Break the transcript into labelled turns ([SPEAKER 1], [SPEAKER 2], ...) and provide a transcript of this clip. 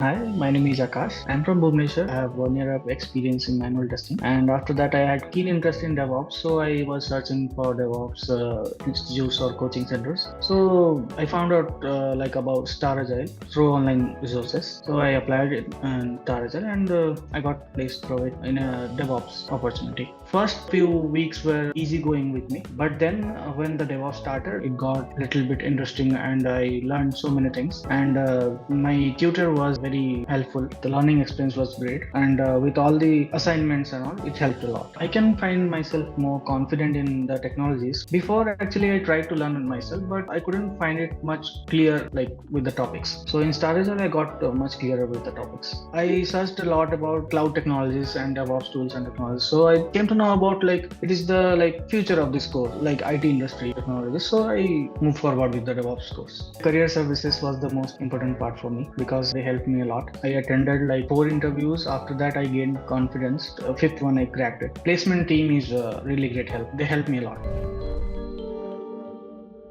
[SPEAKER 1] Hi, my name is Akash. I'm from Bhubaneswar. I have 1 year of experience in manual testing, and after that, I had keen interest in DevOps. So I was searching for DevOps institutes or coaching centers. So I found out about StarAgile through online resources. So I applied it in StarAgile, and I got placed through it in a DevOps opportunity. First few weeks were easy going with me, but then when the DevOps started, it got a little bit interesting, and I learned so many things. And my tutor was very helpful. The learning experience was great, and with all the assignments and all, it helped a lot. I can find myself more confident in the technologies. Before, actually, I tried to learn it myself, but I couldn't find it much clear like with the topics. So in StarAgile, I got much clearer with the topics. I searched a lot about cloud technologies and DevOps tools and technologies. So I came to know about it is the future of this course, like IT industry technologies. So I moved forward with the DevOps course. Career services was the most important part for me because they helped me a lot. I attended 4 interviews. After that, I gained confidence. Fifth one, I cracked it. Placement team is really great help. They helped me a lot.